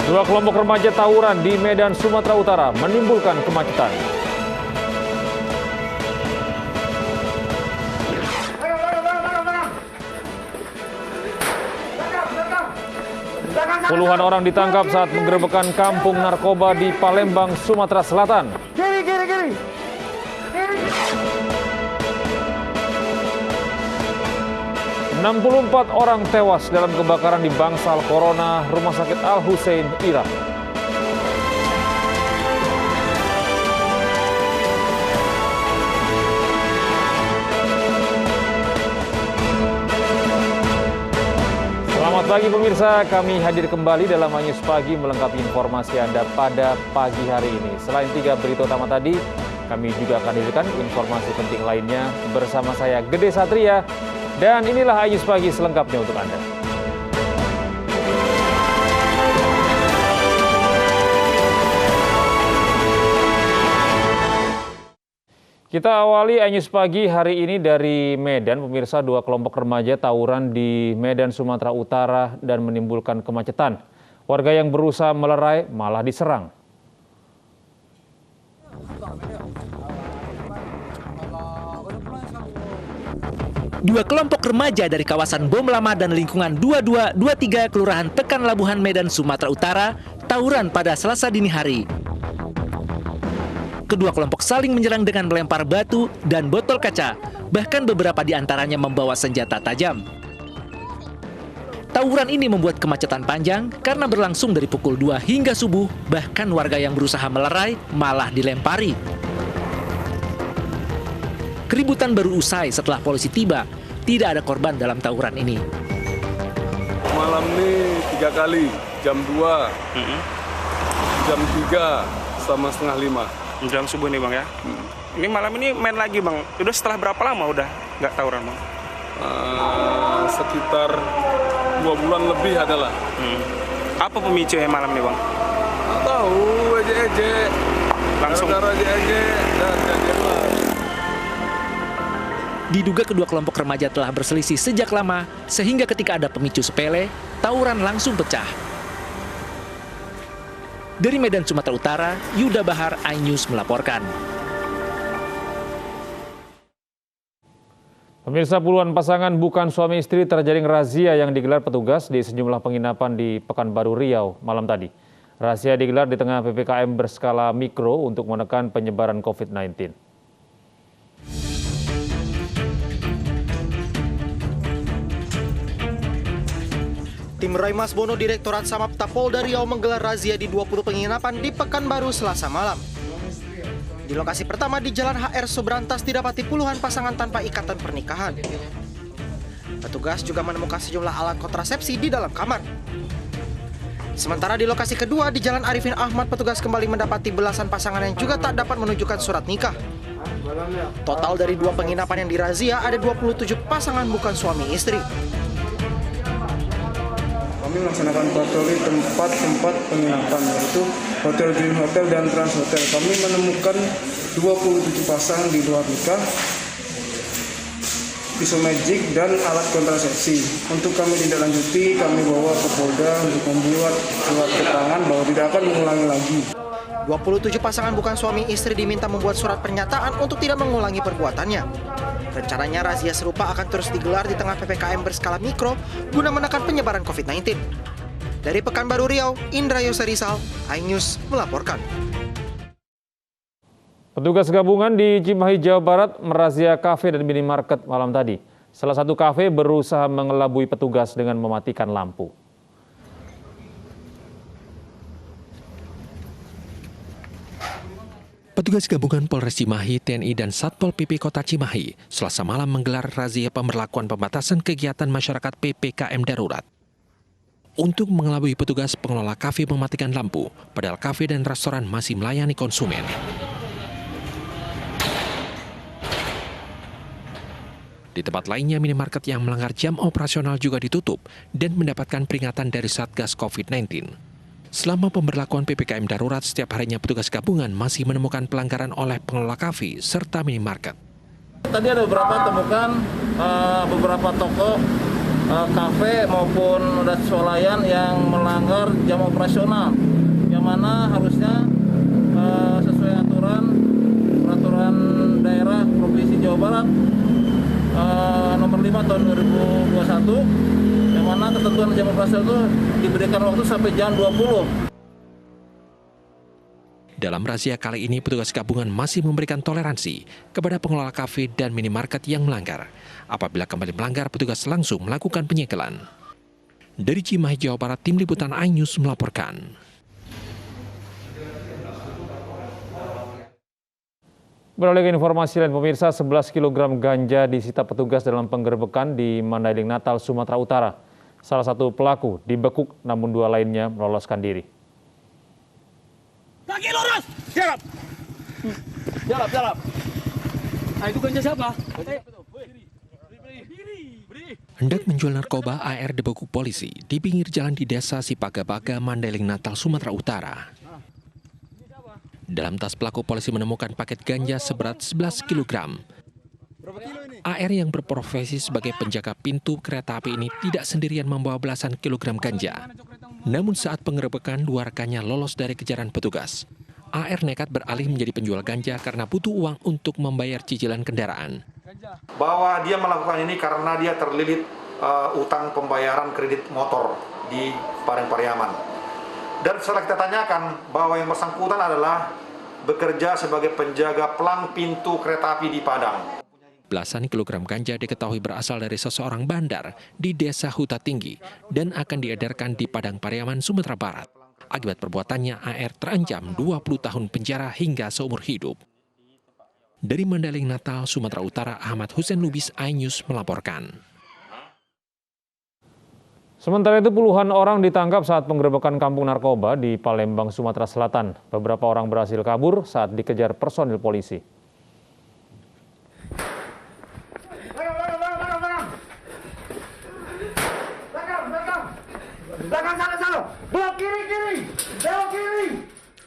Dua kelompok remaja tawuran di Medan, Sumatera Utara menimbulkan kemacetan. Puluhan orang ditangkap saat menggerebekkan kampung narkoba di Palembang, Sumatera Selatan. 64 orang tewas dalam kebakaran di Bangsal Corona, Rumah Sakit Al-Hussein, Irak. Selamat pagi pemirsa, kami hadir kembali dalam Anyus Pagi melengkapi informasi Anda pada pagi hari ini. Selain 3 berita utama tadi, kami juga akan hadirkan informasi penting lainnya bersama saya Gede Satria. Dan inilah Anyus Pagi selengkapnya untuk Anda. Kita awali Anyus Pagi hari ini dari Medan. Pemirsa, 2 kelompok remaja tawuran di Medan, Sumatera Utara dan menimbulkan kemacetan. Warga yang berusaha melerai malah diserang. Dua kelompok remaja dari kawasan Bom Lama dan lingkungan 2223 Kelurahan Tekan Labuhan Medan, Sumatera Utara tawuran pada Selasa dini hari. Kedua kelompok saling menyerang dengan melempar batu dan botol kaca, bahkan beberapa di antaranya membawa senjata tajam. Tawuran ini membuat kemacetan panjang karena berlangsung dari pukul 2 hingga subuh, bahkan warga yang berusaha melerai malah dilempari. Keributan baru usai setelah polisi tiba. Tidak ada korban dalam tawuran ini. Malam ini 3 kali, jam 2, jam 3, sama setengah 5. Jam subuh nih Bang ya? Ini malam ini main lagi Bang. Udah setelah berapa lama udah nggak tawuran Bang? Sekitar 2 bulan lebih adalah. Apa pemicunya malam nih Bang? Nggak tahu, ejek-ejek. Langsung ejek-ejek dan jadilah. Diduga kedua kelompok remaja telah berselisih sejak lama, sehingga ketika ada pemicu sepele, tawuran langsung pecah. Dari Medan, Sumatera Utara, Yuda Bahar, iNews melaporkan. Pemirsa, puluhan pasangan bukan suami istri terjaring razia yang digelar petugas di sejumlah penginapan di Pekanbaru Riau malam tadi. Razia digelar di tengah PPKM berskala mikro untuk menekan penyebaran COVID-19. Tim Roy Mas Bono Direktorat Samapta Polda Riau menggelar razia di 20 penginapan di Pekanbaru Selasa malam. Di lokasi pertama di Jalan HR Subrantas didapati puluhan pasangan tanpa ikatan pernikahan. Petugas juga menemukan sejumlah alat kontrasepsi di dalam kamar. Sementara di lokasi kedua di Jalan Arifin Ahmad, petugas kembali mendapati belasan pasangan yang juga tak dapat menunjukkan surat nikah. Total dari 2 penginapan yang dirazia ada 27 pasangan bukan suami istri. Kami melaksanakan patroli tempat-tempat penginapan, yaitu Hotel Dream Hotel dan Trans Hotel. Kami menemukan 27 pasang di luar nikah, pisau magic, dan alat kontrasepsi. Untuk kami tidak lanjuti, kami bawa ke Polda untuk membuat surat keterangan bahwa tidak akan mengulangi lagi. 27 pasangan bukan suami istri diminta membuat surat pernyataan untuk tidak mengulangi perbuatannya. Rencananya razia serupa akan terus digelar di tengah PPKM berskala mikro guna menekan penyebaran COVID-19. Dari Pekanbaru Riau, Indra Yosarisal, iNews melaporkan. Petugas gabungan di Cimahi, Jawa Barat merazia kafe dan minimarket malam tadi. Salah satu kafe berusaha mengelabui petugas dengan mematikan lampu. Petugas gabungan Polres Cimahi, TNI, dan Satpol PP Kota Cimahi Selasa malam menggelar razia pemberlakuan pembatasan kegiatan masyarakat PPKM darurat. Untuk mengelabui petugas, pengelola kafe mematikan lampu, padahal kafe dan restoran masih melayani konsumen. Di tempat lainnya, minimarket yang melanggar jam operasional juga ditutup dan mendapatkan peringatan dari Satgas COVID-19. Selama pemberlakuan PPKM darurat, setiap harinya petugas gabungan masih menemukan pelanggaran oleh pengelola kafe serta minimarket. Tadi ada beberapa temukan beberapa toko kafe maupun dan swalayan yang melanggar jam operasional, yang mana harusnya sesuai peraturan daerah Provinsi Jawa Barat nomor 5 tahun 2021, yang mana ketentuan jam operasional itu diberikan waktu sampai jam 20. Dalam razia kali ini, petugas gabungan masih memberikan toleransi kepada pengelola kafe dan minimarket yang melanggar. Apabila kembali melanggar, petugas langsung melakukan penyegelan. Dari Cimahi, Jawa Barat, Tim Liputan iNews melaporkan. Beralih ke informasi lain pemirsa, 11 kg ganja disita petugas dalam penggerbekan di Mandailing Natal, Sumatera Utara. Salah satu pelaku dibekuk, namun 2 lainnya meloloskan diri. Kaki lurus, jalap. Jalap. Nah, itu ganja siapa? Hendak menjual narkoba, AR dibekuk polisi di pinggir jalan di Desa Sipaga-Baga, Mandailing Natal, Sumatera Utara. Dalam tas pelaku, polisi menemukan paket ganja seberat 11 kg. AR yang berprofesi sebagai penjaga pintu kereta api ini tidak sendirian membawa belasan kilogram ganja. Namun saat penggerebekan, 2 rekannya lolos dari kejaran petugas. AR nekat beralih menjadi penjual ganja karena butuh uang untuk membayar cicilan kendaraan. Bahwa dia melakukan ini karena dia terlilit utang pembayaran kredit motor di Pareng-Pariaman. Dan setelah kita tanyakan bahwa yang bersangkutan adalah bekerja sebagai penjaga pelang pintu kereta api di Padang. Belasan kilogram ganja diketahui berasal dari seseorang bandar di Desa Huta Tinggi dan akan diedarkan di Padang Pariaman, Sumatera Barat. Akibat perbuatannya, AR terancam 20 tahun penjara hingga seumur hidup. Dari Mandailing Natal, Sumatera Utara, Ahmad Hussein Lubis, iNews melaporkan. Sementara itu, puluhan orang ditangkap saat penggerebekan kampung narkoba di Palembang, Sumatera Selatan. Beberapa orang berhasil kabur saat dikejar personil polisi.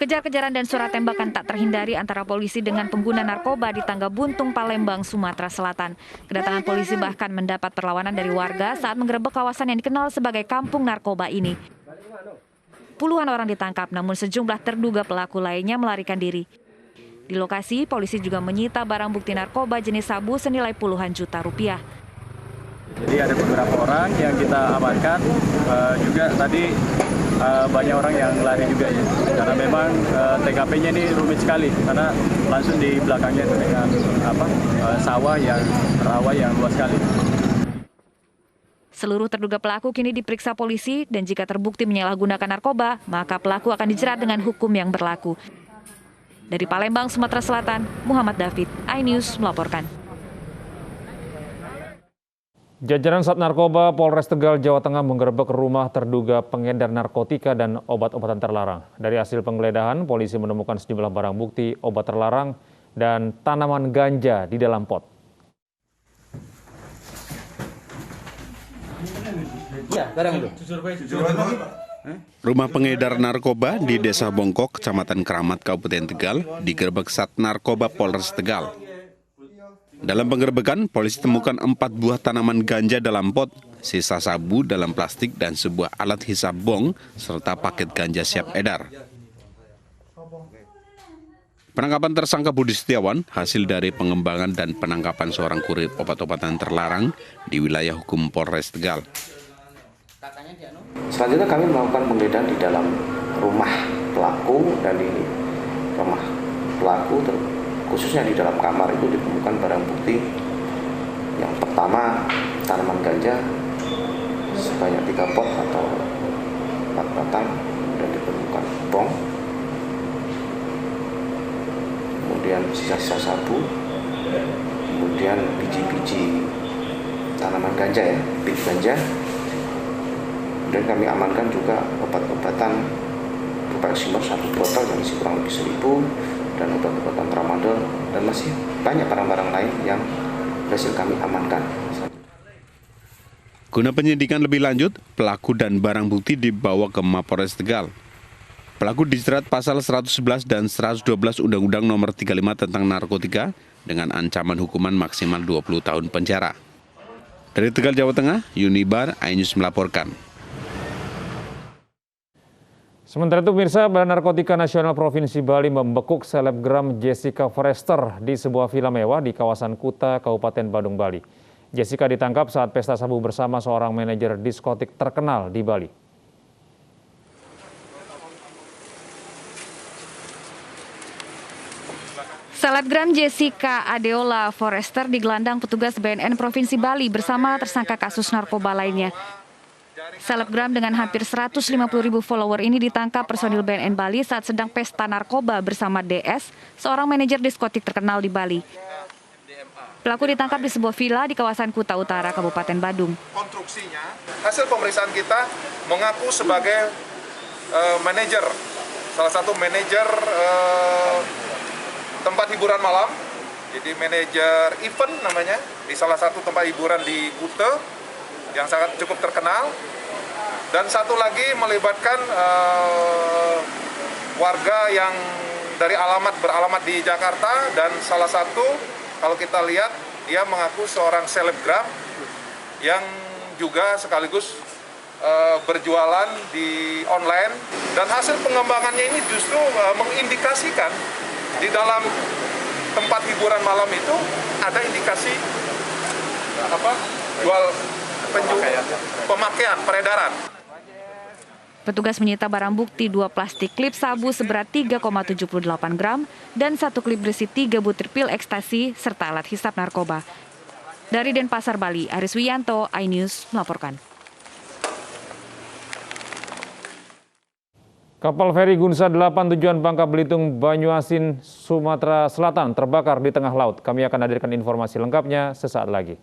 Kejar-kejaran dan suara tembakan tak terhindari antara polisi dengan pengguna narkoba di Tangga Buntung, Palembang, Sumatera Selatan. Kedatangan polisi bahkan mendapat perlawanan dari warga saat menggerebek kawasan yang dikenal sebagai kampung narkoba ini. Puluhan orang ditangkap, namun sejumlah terduga pelaku lainnya melarikan diri. Di lokasi, polisi juga menyita barang bukti narkoba jenis sabu senilai puluhan juta rupiah. Jadi ada beberapa orang yang kita amankan, juga tadi banyak orang yang lari juga ya, karena memang TKP-nya ini rumit sekali, karena langsung di belakangnya itu dengan sawah yang rawa yang luas sekali. Seluruh terduga pelaku kini diperiksa polisi dan jika terbukti menyalahgunakan narkoba, maka pelaku akan dijerat dengan hukum yang berlaku. Dari Palembang, Sumatera Selatan, Muhammad David, iNews melaporkan. Jajaran Sat Narkoba Polres Tegal, Jawa Tengah menggerebek rumah terduga pengedar narkotika dan obat-obatan terlarang. Dari hasil penggeledahan, polisi menemukan sejumlah barang bukti obat terlarang dan tanaman ganja di dalam pot. Rumah pengedar narkoba di Desa Bongkok, Kecamatan Keramat, Kabupaten Tegal, digerebek Sat Narkoba Polres Tegal. Dalam penggerebekan, polisi temukan 4 buah tanaman ganja dalam pot, sisa sabu dalam plastik, dan sebuah alat hisap bong, serta paket ganja siap edar. Penangkapan tersangka Budi Setiawan hasil dari pengembangan dan penangkapan seorang kurir obat-obatan terlarang di wilayah hukum Polres Tegal. Selanjutnya kami melakukan penggeledahan di dalam rumah pelaku, dan di rumah pelaku khususnya di dalam kamar itu ditemukan barang bukti. Yang pertama, tanaman ganja sebanyak 3 pot atau 4 batang, dan ditemukan bong, kemudian sisa-sisa sabu, kemudian biji-biji tanaman ganja ya, biji ganja. Dan kami amankan juga obat-obatan berupa eksimer 1 botol yang isi kurang lebih 1.000, dan obat-obatan tramadol, dan masih banyak barang-barang lain yang berhasil kami amankan. Guna penyidikan lebih lanjut, pelaku dan barang bukti dibawa ke Mapolres Tegal. Pelaku dijerat pasal 111 dan 112 Undang-Undang Nomor 35 tentang narkotika dengan ancaman hukuman maksimal 20 tahun penjara. Dari Tegal, Jawa Tengah, Yunibar, iNews melaporkan. Sementara itu, pemirsa, Badan Narkotika Nasional Provinsi Bali membekuk selebgram Jessica Forrester di sebuah villa mewah di kawasan Kuta, Kabupaten Badung, Bali. Jessica ditangkap saat pesta sabu bersama seorang manajer diskotik terkenal di Bali. Selebgram Jessica Adeola Forrester digelandang petugas BNN Provinsi Bali bersama tersangka kasus narkoba lainnya. Selebgram dengan hampir 150.000 follower ini ditangkap personil BNN Bali saat sedang pesta narkoba bersama DS, seorang manajer diskotik terkenal di Bali. Pelaku ditangkap di sebuah villa di kawasan Kuta Utara, Kabupaten Badung. Konstruksinya, hasil pemeriksaan kita mengaku sebagai manajer, salah satu manajer tempat hiburan malam, jadi manajer event namanya, di salah satu tempat hiburan di Kuta yang sangat cukup terkenal. Dan satu lagi melibatkan warga yang dari beralamat di Jakarta, dan salah satu kalau kita lihat dia mengaku seorang selebgram yang juga sekaligus berjualan di online, dan hasil pengembangannya ini justru mengindikasikan di dalam tempat hiburan malam itu ada indikasi pemakaian, peredaran. Petugas menyita barang bukti 2 plastik klip sabu seberat 3,78 gram dan 1 klip berisi 3 butir pil ekstasi serta alat hisap narkoba. Dari Denpasar, Bali, Aris Wiyanto, iNews melaporkan. Kapal feri Gunsa 8 tujuan Bangka Belitung, Banyuasin, Sumatera Selatan terbakar di tengah laut. Kami akan hadirkan informasi lengkapnya sesaat lagi.